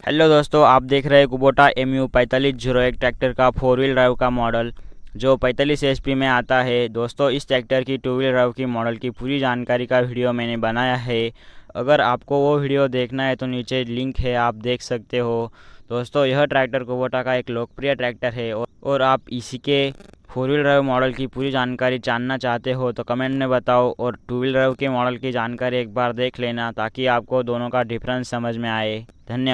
Hello दोस्तों, आप देख रहे हैं कुबोटा MU 4501 ट्रैक्टर का 4 व्हील ड्राइव का मॉडल जो 45 HP में आता है। दोस्तों, इस ट्रैक्टर की 2 व्हील ड्राइव की मॉडल की पूरी जानकारी का वीडियो मैंने बनाया है। अगर आपको वो वीडियो देखना है तो नीचे लिंक है, आप देख सकते हो। दोस्तों, यह ट्रैक्टर कुबोटा का एक लोकप्रिय ट्रैक्टर है और आप इसी के 4 व्हील ड्राइव मॉडल की पूरी जानकारी जानना चाहते हो तो कमेंट में बताओ, और 2 व्हील ड्राइव के मॉडल की जानकारी एक बार देख लेना ताकि आपको दोनों का डिफरेंस समझ में आए। धन्यवाद।